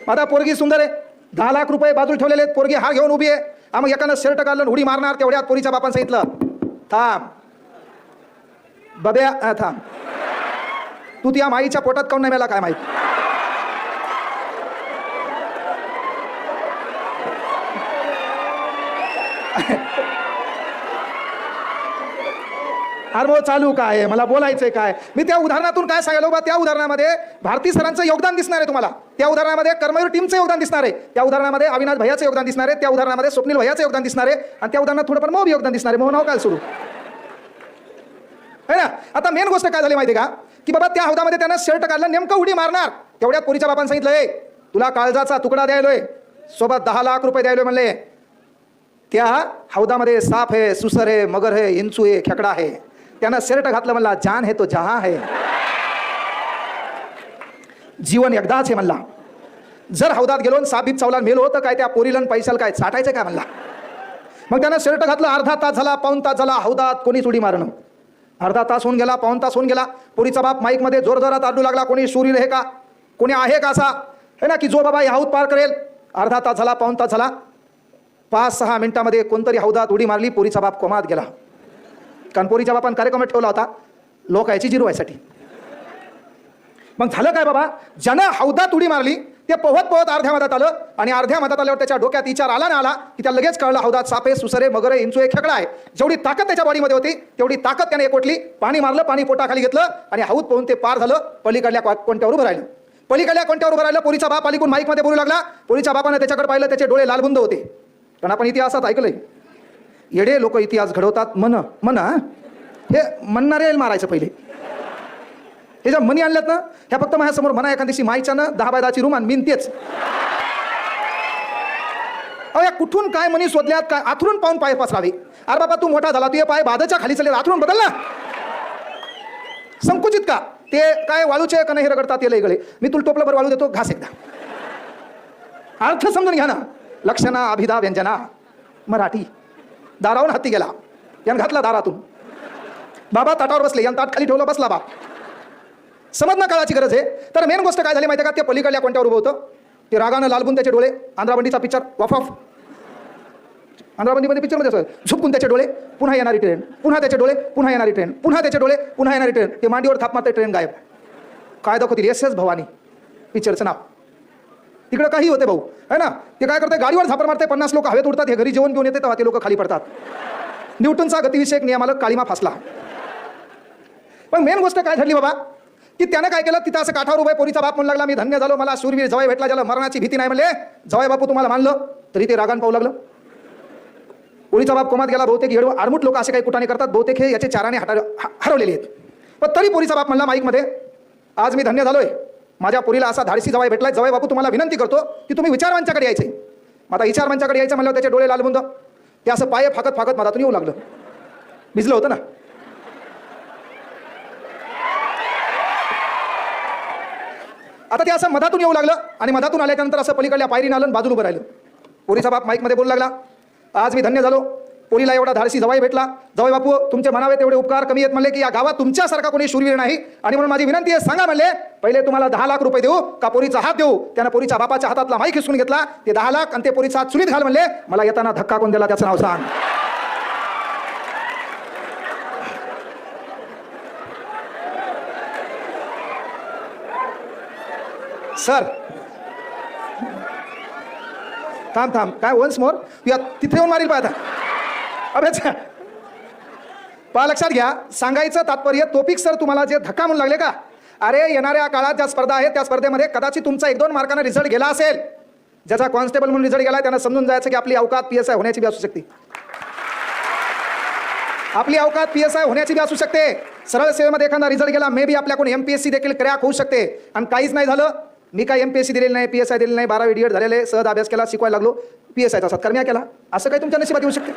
आता पोरगी सुंदर आहे, 10 लाख रुपये बाजूला ठेवलेले आहेत, पोरगी हार घेऊन उभी आहे. मग एकानं शर्ट काढलं उडी मारणार, तेवढ्यात पोरीच्या बापानं सांगितलं थांब बब्या थांब, तू त्या माईच्या पोटात काऊन नाही मेला काय माहिती. अरे भाऊ चालू काय आहे, मला बोलायचंय काय. मी त्या उदाहरणातून काय सांगायलो बा, त्या उदाहरणामध्ये भारती सरांचं योगदान दिसणार आहे तुम्हाला, त्या उदाहरणामध्ये कर्मवीर टीमचं योगदान दिसणार आहे, त्या उदाहरणामध्ये अविनाश भैयाचं योगदान दिसणार आहे, त्या उदाहरणामध्ये स्वप्नील भैयाचं योगदान दिसणार आहे, आणि त्या उदाहरणात थोडंफार मग योगदान दिसणार आहे. मग नाव काय सोडू है ना. आता मेन गोष्ट काय झाली माहिती का, की बाबा त्या हौदामध्ये त्यानं शर्ट काढलं, नेमकं उडी मारणार, तेवढ्यात पोरीच्या बापानं सांगितलं ए तुला काळजाचा तुकडा द्यायलोय, सोबत 10 लाख रुपये द्यायलोय म्हणले. त्या हौदामध्ये साप आहे, सुसर आहे, मगर आहे, इंचू आहे, खेकडा आहे. त्यानं शर्ट घातलं म्हणला जान है तो जहां है, जीवन एकदाच आहे म्हणला. जर हौदात गेलो साप बीप चावला मेलो तर काय त्या पोरीलन पैशाला काय साठायचं काय म्हणला. मग त्यानं शर्ट घातलं, अर्धा तास झाला, पाऊण तास झाला, हौदात कोणीच उडी मारणं. अर्धा तास होऊन गेला, पाऊण तास होऊन गेला, पोरीचा बाप माईक मध्ये जोरजोरात आरडू लागला, कोणी शूरीर आहे का, कोणी आहे का असा है ना, की जो बाबा हौद पार करेल. अर्धा तास झाला, पाऊण तास झाला, 5-6 मिनिटामध्ये कोणतरी हौदात उडी मारली, पोरीचा बाप कोमात गेला. कारण पोरीच्या बापान कार्यक्रम ठेवला होता लोकांची जिरवायसाठी. मग झालं काय बाबा, ज्यानं हौदात उडी मारली ते पोहत पोहत अर्ध्या मधात आलं, आणि अर्ध्या मधात आल्यावर त्याच्या डोक्यात विचार आला ना आला की त्या लगेच कळलं हौदात सापे, सुसरे, मगरे, इंचू, खेकडा आहे. जेवढी ताकद त्याच्या बॉडीमध्ये होती तेवढी ताकद त्याने एकवटली, पाणी मारलं, पाणी पोटाखाली घेतलं, आणि हौद पोहून ते पार झालं. पलीकडल्या कोणत्यावर उभं राहिलं, पलीकडल्या कोणत्यावर उभं राहिलं. पोरीचा बाप अलीकडून माईकमध्ये बोलू लागला. पोरीच्या बापाने त्याच्याकडे पाहिलं, त्याचे डोळे लालबुंद होते. कारण आपण इतिहासात ऐकलंय, येडे लोक इतिहास घडवतात. मन हे म्हणणारे मारायचं पहिले. हे ज्या मनी आणल्यात ना, ह्या फक्त माझ्यासमोर म्हणा एखाद्याशी माईच्या ना 10 बाय 10ची रूम आणि तेच या कुठून काय मनी शोधल्यात, काय आथरून पाहून पाय पसरावे. अरे बाबा तू मोठा झाला, तुझे पाय बादाच्या खाली चालले, आथरून बदल ना. संकुचित का ते काय वाळूचे का नाही रगडतात ते लईगळे. मी तुला टोपलं बरं वाळू देतो, घास एकदा. अर्थ समजून घ्या ना. लक्षणा, अभिधा, व्यंजना, मराठी. दारावून हत्ती गेला, यानं घातला दारातून. बाबा ताटावर बसले, यानं ताट खाली ठेवलं, बसला बाप. समजणं काळाची गरज आहे. तर मेन गोष्ट काय झाली माहिती का, ते पलीकडल्या कोणत्यावर उभं होतं, ते रागानं लालबून त्याचे डोळे. आंध्राबंदीचा पिक्चर वफ ऑफ, आंध्राबंदीमध्ये पिक्चरमध्ये असं झुकून त्याचे डोळे, पुन्हा येणारी ट्रेन, पुन्हा त्याचे डोळे, पुन्हा येणारी ट्रेन, पुन्हा त्याचे डोळे, पुन्हा येणारी ट्रेन. ते मांडीवर थाप मारते, ट्रेन गायब. काय दाखवतील, SS भवानी पिक्चरचं नाव. तिकडं काही होते भाऊ है ना. ते काय करते, गाडीवर झापर मारते, 50 लोक हवेत उडतात, हे घरी जेवण घेऊन येते तेव्हा ते लोक खाली पडतात. न्यूटनचा गतिविषयक नियमाला काळीमा फासला. पण मेन गोष्ट काय झाली बाबा, की त्यानं काय केलं, तिथं असं काठावर उभे, पोरीचा बाप म्हणू लागला मी धन्य झालो, मला शूरवीर जवाई भेटला, ज्याला मरणाची भीती नाही. म्हणले जवाई बापू तुम्हाला मानलं, तरी ते रागान पाहू लागलं. पोरीचा बाप कोमात गेला. बहुतेक येडव आरमुट लोक असे काही कुठाने करतात, बहुतेक हे याचे चाराने हरवलेले आहेत. पण तरी पोरीचा बाप म्हणला माईकमध्ये, आज मी धन्य झालोय, माझ्या पोरीला असा धाडसी जवाई भेटलाय. जवाई बापू तुम्हाला विनंती करतो की तुम्ही विचारवंताकडे यायचे. मग आता विचारवंताकडे यायचं म्हणलं, त्याचे डोळे लालबुंद, ते असं पाय फाकत फाकत मधातून येऊ लागलं. भिजलं होतं ना. आता ते असं मधातून येऊ लागलं, आणि मधातून आल्यानंतर असं पलीकडल्या पायरीनं आलं, बाजूला उभं राहिलं. पोरीचा बाप माईकमध्ये बोलू लागला, आज मी धन्य झालो, पोरीला एवढा धाडसी जवाई भेटला. जवाई बापू तुमचे म्हणावे तेवढे उपकार कमी आहेत. म्हणले की या गावात तुमच्यासारखा कोणी शूरवीर नाही, आणि म्हणून माझी विनंती आहे, सांगा म्हणले पहिले तुम्हाला 10 लाख रुपये देऊ का पोरीचा हात देऊ. त्यानं पोरीच्या बापाच्या हातातला माईक हिसकून घेतला. ते 10 लाख आणि ते पोरीचा हात चुलीत घाल म्हणले. मला येताना धक्का कोण दिला त्याचं नाव सांग. सर थांब काय वन्स मोर, तू या तिथे येऊन मारील पाहता. अबे पहा लक्षात घ्या, सांगायचं तात्पर्य टॉपिक सर तुम्हाला जे धक्का म्हणून लागले का, अरे येणाऱ्या काळात ज्या स्पर्धा आहेत त्या स्पर्धेमध्ये कदाचित तुमचा 1-2 मार्काने रिझल्ट गेला असेल, ज्याचा कॉन्स्टेबल म्हणून रिझल्ट गेला त्यांना समजून जायचं की आपली अवकात PSI होण्याची बी असू शकते, आपली अवकात PSI होण्याची बी असू शकते. सरळ सेवेमध्ये एखादा रिझल्ट गेला, मे बी आपल्याकडून MPSC देखील क्रॅक होऊ शकते. आणि काहीच नाही झालं, मी काय MPSC दिलेली नाही, PSI दिलेली नाही, 12वी DED झालेले, सहज अभ्यास केला, शिकवायला लागलो, PSIचा सत्कार केला, असं काही तुमच्या नशिबात येऊ शकते.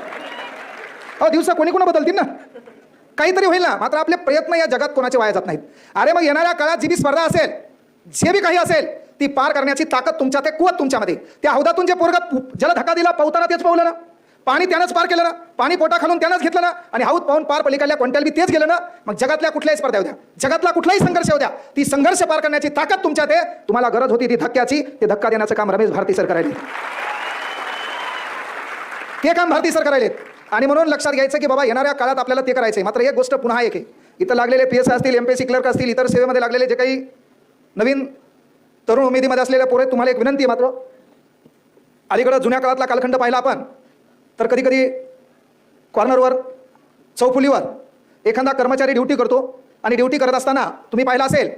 अहो दिवसा कोणी कोणा बदलतील ना, काहीतरी होईल ना. मात्र आपले प्रयत्न या जगात कोणाचे वाया जात नाहीत. अरे मग येणाऱ्या काळात जी बी स्पर्धा असेल, जे बी काही असेल, ती पार करण्याची ताकद तुमच्यात आहे, कुवत तुमच्यामध्ये. त्या हौदातून जे पोरगं ज्याला धक्का दिला, पावताना तेच पावलं ना, पाणी त्यानंच पार केलं ना, पाणी पोटा खालून त्यानंच घेतलं ना, आणि हौद पाहून पार पलीकडल्या कोणत्याला बी तेच गेलं ना. मग जगातल्या कुठल्याही स्पर्धा होत्या, जगातला कुठलाही संघर्ष होत्या, ती संघर्ष पार करण्याची ताकद तुमच्यात आहे. तुम्हाला गरज होती ती धक्क्याची, ते धक्का देण्याचं काम रमेश भारती सर करायले, ते काम भारती सर करायलेत. आणि म्हणून लक्षात घ्यायचं की बाबा येणाऱ्या काळात आपल्याला ते करायचं आहे. मात्र एक गोष्ट पुन्हा एक आहे, इथं लागलेले PSI असतील, MPSC क्लर्क असतील, इतर सेवेमध्ये लागलेले जे काही नवीन तरुण उमेदीमध्ये असलेले पोरे, तुम्हाला एक विनंती आहे. मात्र अलीकडं जुन्या काळातला कालखंड पाहिला आपण तर कधी कधी कॉर्नरवर, चौफुलीवर एखादा कर्मचारी ड्युटी करतो, आणि ड्युटी करत असताना तुम्ही पाहिलं असेल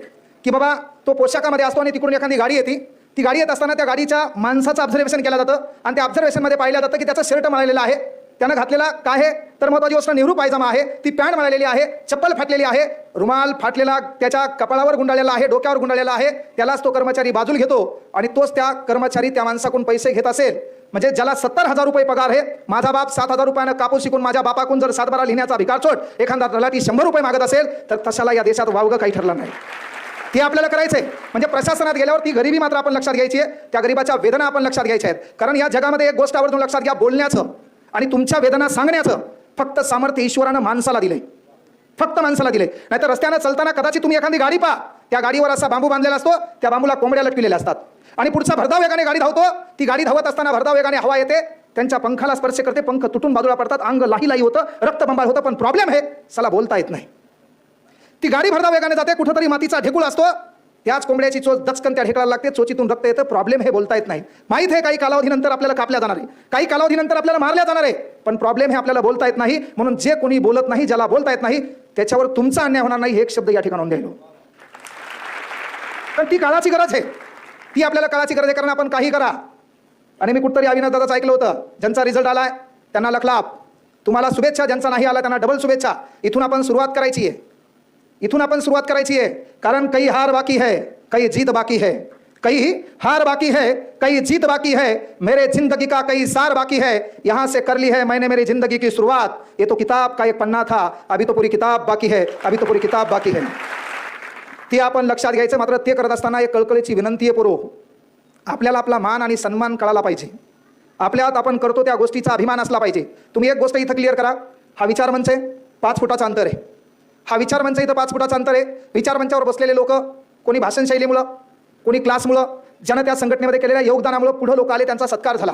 की बाबा तो पोशाखामध्ये असतो आणि तिकडून एखादी गाडी येते, ती गाडी येत असताना त्या गाडीच्या माणसाचं ऑब्झर्वेशन केलं जातं, आणि त्या ऑब्झर्वेशनमध्ये पाहिलं जातं की त्याचा शर्ट मळलेला आहे, त्यानं घातलेला काय आहे तर महत्त्वाची गोष्ट नेहरू पायजामा आहे, ती पॅन्ट मळलेली आहे, चप्पल फाटलेली आहे, रुमाल फाटलेला त्याच्या कपाळावर गुंडाळलेला आहे, डोक्यावर गुंडाळलेला आहे. त्यालाच तो कर्मचारी बाजूला घेतो, आणि तोच त्या कर्मचारी त्या माणसाकडून पैसे घेत असेल. म्हणजे ज्याला 70,000 रुपये पगार आहे, माझा बाप 7,000 रुपयानं कापूस शिकून माझ्या बापाकडून जर 7-12 लिहिण्याचा भिकारचोट एखादा तलाठी 100 रुपये मागत असेल, तर तशाला या देशात वावगं काही ठरलं नाही. ते आपल्याला करायचंय. म्हणजे प्रशासनात गेल्यावर ती गरिबी मात्र आपण लक्षात घ्यायची आहे, त्या गरिबाच्या वेदना आपण लक्षात घ्यायच्या आहेत. कारण या जगामध्ये एक गोष्ट आवर्जून लक्षात घ्या, बोलण्याचं आणि तुमच्या वेदना सांगण्याचं फक्त सामर्थ्य ईश्वरानं माणसाला दिलंय, फक्त माणसाला दिलंय. नाहीतर रस्त्यानं चालताना कदाचित तुम्ही एखादी गाडी पहा, त्या गाडीवर असा बांबू बांधलेला असतो, त्या बांबूला कोंबड्या लटकलेल्या असतात, आणि पुढचा भरधाव वेगाने गाडी धावतो, ती गाडी धावत असताना भरधाव वेगाने हवा येते, त्यांच्या पंखाला स्पर्श करते, पंख तुटून बाजूला पडतात, अंग लाही होतं, रक्त बंबाळ होतं. पण प्रॉब्लेम आहे, चला बोलता येत नाही. ती गाडी भरधाव वेगाने जाते, कुठंतरी मातीचा ढेकूळ असतो, त्याच कोंबड्याची चोच दचकन त्या ढेकळाला लागते, चोचीतून रक्त येतं. प्रॉब्लेम हे बोलता येत नाही. माहीत आहे काही कालावधीनंतर आपल्याला कापल्या जाणार आहे, काही कालावधीनंतर आपल्याला मारल्या जाणार आहे, पण प्रॉब्लेम हे आपल्याला बोलता येत नाही. म्हणून जे कोणी बोलत नाही, ज्याला बोलता येत नाही, त्याच्यावर तुमचा अन्याय होणार नाही, हे एक शब्द या ठिकाणी द्यायलो. पण ती काळाची गरज आहे, ती आपल्याला काळाची गरज आहे. कारण आपण काही करा, आणि मी कुठतरी अविनाश दादाचं ऐकलं होतं, ज्यांचा रिझल्ट आलाय त्यांना लखलाप, तुम्हाला शुभेच्छा, ज्यांचा नाही आला त्यांना डबल शुभेच्छा. इथून आपण सुरुवात करायची आहे, इथून आपण सुरुवात करायची आहे. कारण कई हार बाकी है, कई जीत बाकी है, कई हार बाकी है, कई जीत बाकी है, मेरे जिंदगी का कई सार बाकी है, यहाँ से कर ली है मैंने मेरी जिंदगी की शुरुआत, ये तो किताब का एक पन्ना था, अभी तो पूरी किताब बाकी है, अभी तो पूरी किताब बाकी है. ती आपण लक्षात घ्यायचं. मात्र ते करत असताना एक कळकळीची विनंती आहे पोरो, आपल्याला आपला मान आणि सन्मान कळाला पाहिजे. आपल्यात आपण करतो त्या गोष्टीचा अभिमान असला पाहिजे. तुम्ही एक गोष्ट इथं क्लिअर करा, हा विचार मंच आहे, 5 फुटाचं अंतर आहे. हा विचार मंच इथं 5 फुटाचं अंतर आहे. विचार मंचावर बसलेले लोक, कोणी भाषण शैलीमुळं, कोणी क्लासमुळं, ज्यानं त्या संघटनेमध्ये केलेल्या योगदानामुळं पुढं लोक आले, त्यांचा सत्कार झाला.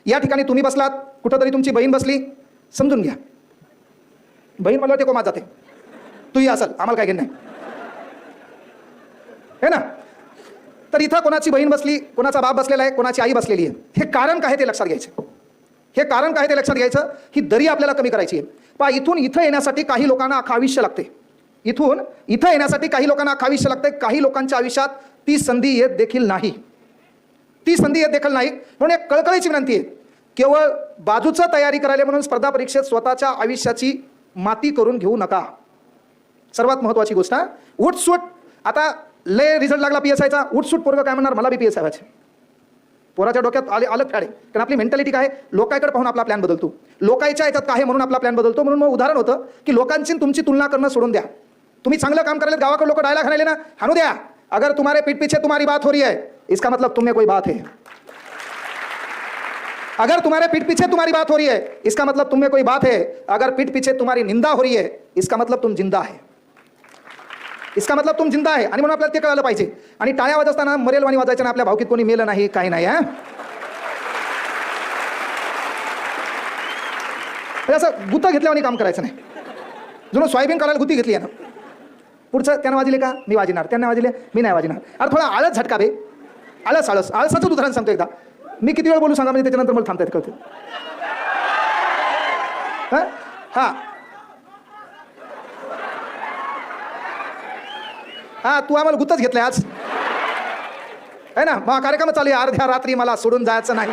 या ठिकाणी तुम्ही बसलात, कुठंतरी तुमची बहीण बसली, समजून घ्या. बहीण मला ते कोमात जाते, तूही असाल, आम्हाला काय घेणं नाही, है ना. तर इथं कोणाची बहीण बसली, कोणाचा बाप बसलेला आहे, कोणाची आई बसलेली आहे. हे कारण काय ते लक्षात घ्यायचं, हे कारण काय ते लक्षात घ्यायचं. ही दरी आपल्याला कमी करायची आहे. पहा, इथून इथं येण्यासाठी काही लोकांना अख्खं आयुष्य लागते. इथून इथं येण्यासाठी काही लोकांना अख्खं आयुष्य लागते. काही लोकांच्या आयुष्यात ती संधी येत देखील नाही, ती संधी येत देखील नाही. म्हणून एक कळकळीची विनंती आहे, केवळ बाजूचं तयारी करायला म्हणून स्पर्धा परीक्षेत स्वतःच्या आयुष्याची माती करून घेऊ नका. सर्वात महत्त्वाची गोष्ट, उठसूट. आता लय रिझल्ट लागला PSIचा, उठसूट पोरगं काय म्हणणार, मला बी PSI व्हायचे. पोराच्या डोक्यात अलग फॅडे. कारण आपली मेंटॅलिटी काय, लोकांकडे पाहून आपला प्लॅन बदलतो, लोकांच्या याच्यात काय म्हणून आपला प्लॅन बदलतो. म्हणून मग उदाहरण होतं की लोकांची तुमची तुलना करणं सोडून द्या. तुम्ही चांगलं काम करायला गावाकडे लोक डायलॉग हाणायले ना, हाणू द्या. अगर तुम्हारे पीठ पीछे तुम्हारी बात हो रही है, इसका मतलब तुम्हें कोई बात है. अगर तुम्हारे पीठ पीछे तुम्हारी बात हो रही है, इसका मतलब तुम्हें कोई बात है. अगर पीठ पीछे तुम्हारी निंदा हो रही है, इसका मतलब तुम जिंदा है, इसका मतलब तुम जिंदा आहे. आणि म्हणून आपल्याला ते कळालं पाहिजे. आणि टाळ्या वाजवताना मरेलवाणी वाजायचं ना, आपल्या भावकीत कोणी मेलं नाही, काही नाही. असं गुत्ता घेतल्यावानी काम करायचं नाही. जुनं सोयाबीन काढायला गुत्ती घेतली आहे ना, पुढचं त्यानं वाजले का मी वाजणार, त्यांना वाजले मी नाही वाजणार. अरे थोडा आळस झटका बे, आळसाचं उदाहरण सांगतो एकदा. मी किती वेळ बोलू सांगा, म्हणजे त्याच्यानंतर मला थांबता येत कळते. हां हा तू आम्हाला गुत्तच घेतलंय आज आहे ना. मग कार्यक्रम चालू आहे, अर्ध्या रात्री मला सोडून जायचं नाही.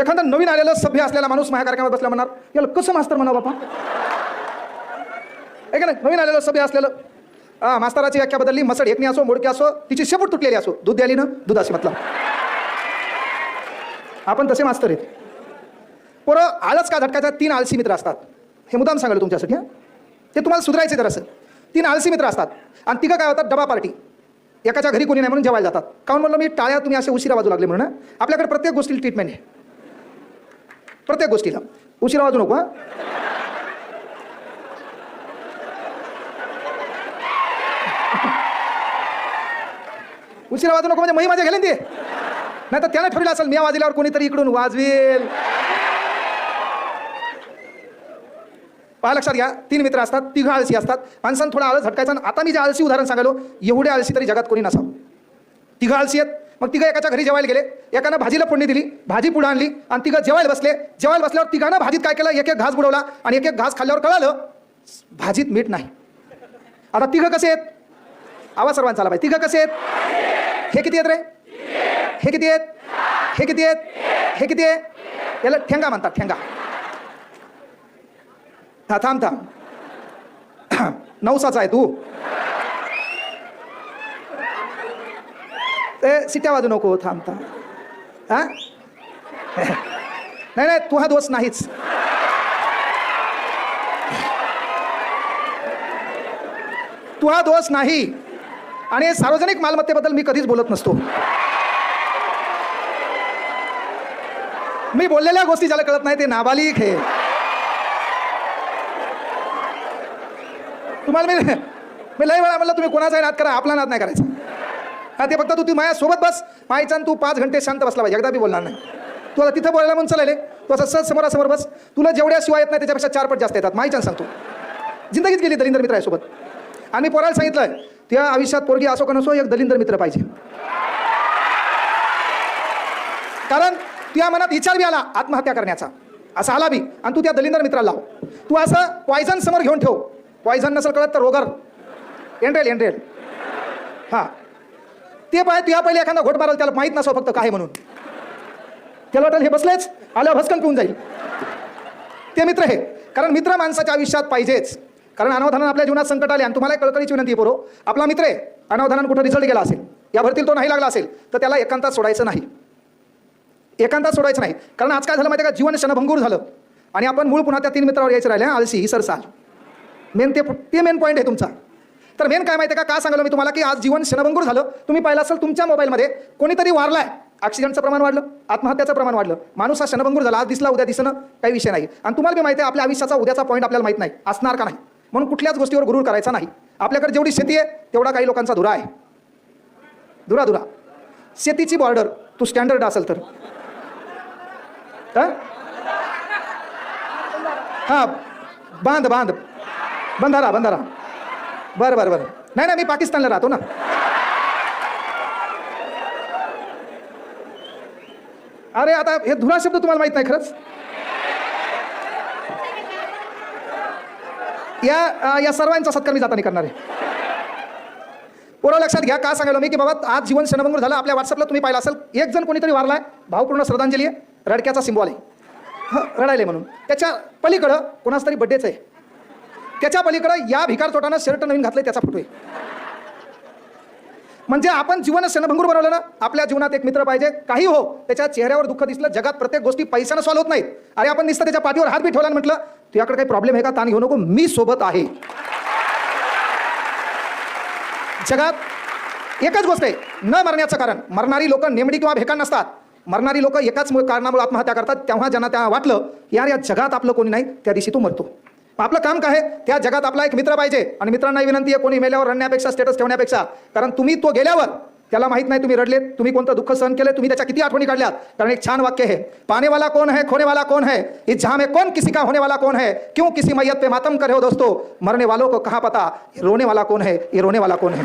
एखादा नवीन आलेलं सभ्य असलेला माणूस माझ्या कार्यक्रमात बसला म्हणणार याला कसं मास्तर म्हणा बापा. आहे का नाही. नवीन आलेलं सभ्य असलेलं मास्तराची व्याख्या बदलली, मसड एकणी असो मोडकी असो, तिची शेपूट तुटलेली असो, दूध द्याली ना दूध असे म्हटलं. आपण तसे मास्तर आहेत. पोरं आळस का झटकायचा. 3 आळशी मित्र असतात. हे मुद्दाम सांगायला तुमच्यासाठी. ते तुम्हाला सुधारायचे जरासं. 3 आळशी मित्र असतात आणि तिघं काय होतात, डबा पार्टी. एकाच्या घरी कोणी नाही म्हणून जेवायला जातात. काऊन म्हणलं मी टाळ्या तुम्ही असे उशिरा वाजू लागले म्हणून. आपल्याकडे प्रत्येक गोष्टीला ट्रीटमेंट आहे. प्रत्येक गोष्टीला उशिरा वाजू नको. उशिरा वाजू नको म्हणजे मही माझ्या गेले ते. नाही तर त्याला ठरवलं असेल मी वाजल्यावर कोणीतरी इकडून वाजवेल. पहा लक्षात घ्या. 3 मित्र असतात, तिघं आळशी असतात. माणसानं थोडा आळस झटकायचा. आता मी जे आळशी उदाहरण सांगालो एवढे आळशी तरी जगात कोणी नसावं. तिघं आळशी आहेत. मग तिघं एकाच्या घरी जेवायला गेले. एकानं भाजीला फोडणी दिली, भाजी पुढे आणली आणि तिघं जेवायला बसले. जेवायला बसल्यावर तिघांना भाजीत काय केलं, एक एक घास बुडवला आणि एक एक घास खाल्ल्यावर कळालं भाजीत मीठ नाही. आता तिघं कसे आहेत, आवाज सर्वांचा आला पाहिजे. तिघं कसे आहेत, हे किती आहेत रे, हे किती आहेत, हे किती आहेत, हे किती आहे. याला ठेंगा म्हणतात, ठेंगा. हा थांब थांब 9चा आहे तू. ते सिट्या वाजू नको. थांब थांब. हा नाही नाही तू हा दोष नाहीच. तू हा दोष नाही. आणि सार्वजनिक मालमत्तेबद्दल मी कधीच बोलत नसतो. मी बोललेल्या गोष्टी ज्याला कळत नाही ते नाबालिक आहे. तुम्हाला मी लय वेळा म्हणलं तुम्ही कोणाचाही नाद करा, आपला नाद नाही करायचा. हा ते फक्त तू माझ्यासोबत बस. मायचा तू 5 घंटे शांत बसला पाहिजे. एकदा बी बोलणार नाही. तू आता तिथं बोलायला म्हणून चालले. तू असं सहज समोरासमोर बस. तुला जेवढ्या शिवाय येत नाही त्याच्यापेक्षा 4 पट जास्त येतात. मायच्यानं सांगतो. जिंदगीत गेली दलिंदर मित्र आहे सोबत. आणि पोराला सांगितलं त्या आयुष्यात पोरगी असो का नसो एक दलिंदर मित्र पाहिजे. कारण तुझ्या मनात विचार बी आला आत्महत्या करण्याचा, असा आला बी आणि तू त्या दलिंदर मित्राला लाव. तू असं पॉयझन समोर घेऊन ठेव. पॉयझन नसेल कळत तर रोगर एंड्रेल. हां ते पाय तुझ्या पहिले एखादा घोट मारल त्याला माहीत नसो फक्त काय म्हणून. त्याला वाटेल हे बसलेच आल्यावर भस्कन पिऊन जाईल. ते मित्र हे. कारण मित्र माणसाच्या आयुष्यात पाहिजेच. कारण अनावधानानं आपल्या जीवनात संकट आले आणि तुम्हाला कळकळीची विनंती आहे पोरो. आपला मित्र आहे, अनावधानानं कुठं रिझल्ट गेला असेल, या भरतील तो नाही लागला असेल तर त्याला एकांतात सोडायचं नाही. एकांतात सोडायचं नाही. कारण आज काय झालं माहिती आहे का, जीवन क्षणभंगूर झालं आणि आपण मूळ पुन्हा त्या 3 मित्रावर यायचं राहिले. आळशी ही सरसाल मेन ते मेन पॉईंट आहे तुमचा. तर मेन काय माहिती आहे का सांगालो मी तुम्हाला की आज जीवन क्षणभंगूर झालं. तुम्ही पाहिलं असेल तुमच्या मोबाईलमध्ये कोणीतरी वारलाय, ॲक्सिडेंटचं प्रमाण वाढलं, आत्महत्याचं प्रमाण वाढलं. माणूस हा क्षणभंगूर झाला. आज दिसला उद्या दिसणं काही विषय नाही. आणि तुम्हाला बी माहिती आहे आपल्या आयुष्याचा उद्याचा पॉईंट आपल्याला माहित नाही असणार का नाही. म्हणून कुठल्याच गोष्टीवर गुरूर करायचा नाही. आपल्याकडे जेवढी शेती आहे तेवढा काही लोकांचा धुरा आहे. धुरा शेतीची बॉर्डर तू स्टँडर्ड असेल तर हां बंधारा बरं नाही मी पाकिस्तानला राहतो ना. अरे आता हे धुरा शब्द तुम्हाला माहित नाही खरंच. या सर्वांचा सत्कार मी जाताना करणार आहे. पोरं लक्षात घ्या. का सांगायला मी की बाबा आज जीवन क्षणभंगूर झालं. आपल्या व्हॉट्सअपला तुम्ही पाहिलं असेल एक जण कोणीतरी वारलाय, भावपूर्ण श्रद्धांजली आहे, रडक्याचा सिम्बॉल आहे, रडायले म्हणून. त्याच्या पलीकडं कोणाच तरी बड्डेच आहे. त्याच्या पलीकडं या भिकार चोटानं शर्ट नवीन घातलंय त्याचा फोटो आहे. म्हणजे आपण जीवन क्षणभंगूर बनवलं ना. आपल्या जीवनात एक मित्र पाहिजे. काही हो त्याच्या चेहऱ्यावर दुःख दिसलं. जगात प्रत्येक गोष्टी पैशानं सॉल्व्ह होत नाहीत. अरे आपण नुसतं त्याच्या पाठीवर हात बी ठेवला आणि म्हटलं तुझ्याकडे काही प्रॉब्लेम आहे का, ताण घेऊ नको, मी सोबत आहे. जगात एकच गोष्ट आहे न मरण्याचं कारण. मरणारी लोक नेमडी किंवा भेकाण नसतात. मरणारी लोक एकाच कारणामुळे आत्महत्या करतात. तेव्हा ज्यांना त्या वाटलं यार या जगात आपलं कोणी नाही त्या दिवशी तो मरतो. आपलं काम काय आहे, त्या जगात आपला एक मित्र पाहिजे. आणि मित्रांना विनंती आहे कोणी मेल्यावर रडण्यापेक्षा स्टेटस ठेवण्यापेक्षा, कारण तुम्ही तो गेल्यावर त्याला माहित नाही तुम्ही रडलेत, तुम्ही कोणतं दुःख सहन केले, तुम्ही त्याच्या किती आठवणी काढल्यात. कारण एक छान वाक्य आहे, पाने वाला कौन है खोने वाला कौन है, इस जहां में कौन किसी का होने वाला कौन है, क्यों किसी मैयत पे मातम करे हो दोस्तों, मरने वालों को कहाँ पता रोने वाला कौन है, ये रोने वाला कौन है.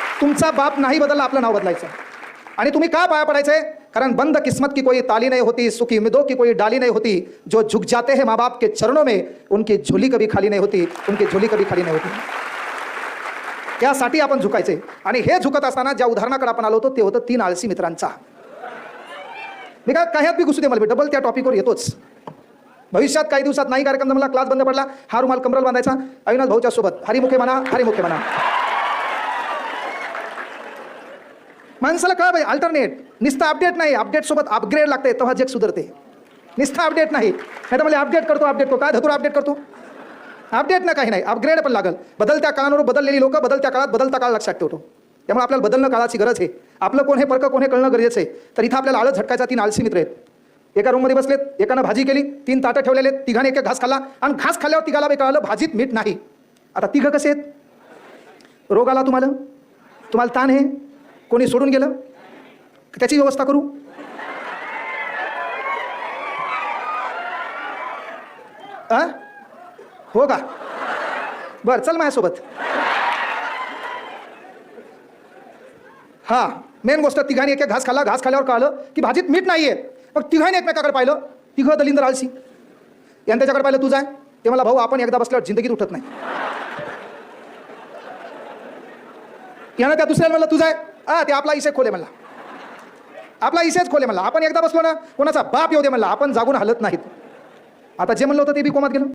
तुमचा बाप नाही बदलला, आपलं नाव बदलायचं. आणि तुम्ही का पाया पडायचंय? कारण बंद किस्मत की कोई ताली नहीं होती, सुखी उम्मीदों की कोई डाली नहीं होती, जो झुक जाते हैं माँ बाप के चरणों में उनकी झोली कभी खाली नहीं होती, उनकी झोली कभी खाली नहीं होती. त्यासाठी आपण झुकायचे. आणि हे झुकत असताना ज्या उदाहरणाकडे आपण आलो होतो ते होतं 3 आळशी मित्रांचा. मी काय काह्यात बी घुसू दे, मला डबल त्या टॉपिकवर येतोच. भविष्यात काही दिवसात नाही कार्यक्रम जमला, क्लास बंद पडला, हा रुमाल कमरल बांधायचा, अविनाश भाऊच्या सोबत हरिमुखे म्हणा, हरिमुखे म्हणा. माणसाला कळ पाहिजे अल्टरनेट. नुसतं अपडेट नाही, अपडेट सोबत अपग्रेड लागते, तेव्हा जग सुधारते. नुसतं अपडेट नाही, नाही तर मला अपडेट करतो काय धतूर अपडेट करतो. अपडेट ना काही नाही, अपग्रेड पण लागल. बदलत्या काळानुरूप बदललेली लोक बदलत्या काळात बदलता काळ लक्षात ठेवतो. त्यामुळे आपल्याला बदलणं काळाची गरज आहे. आपलं कोण हे परक कोण हे कळणं गरजेचं आहे. तर इथं आपल्याला आळस झटकायचा 3 आळशी मित्र आहेत. एका रूममध्ये बसलेत, एकानं भाजी केली, 3 ताटं ठेवलेले, तिघाने एक घास खाल्ला आणि घास खाल्ल्यावर तिघाला बी कळालं भाजीत मीठ नाही. आता तिघं कसे आहेत? रोग आला तुम्हाला ताण आहे, कोणी सोडून गेलं, त्याची व्यवस्था करू. हो का? बर, चल माझ्यासोबत. हा, मेन गोष्ट, तिघांनी एक घास खाल्ला, घास खाल्ल्यावर कळलं की भाजीत मीठ नाहीये. मग तिघांनी एकमेकाकडे पाहिलं, तिघं दलिंदर आळशी. यानं त्याच्याकडे पाहिलं, तू जाय. ते मला भाऊ आपण एकदा बसल्यावर जिंदगीत उठत नाही. यानं त्या दुसऱ्याला म्हणलं, तू जाय. ते आपला इशे खोले म्हणला, आपला इशेच खोले म्हणला. आपण एकदा बसलो ना, कोणाचा बाप येऊ दे म्हणला, आपण जागून हलत नाहीत. आता जे म्हणलं होतं ते बी कोमात गेलं.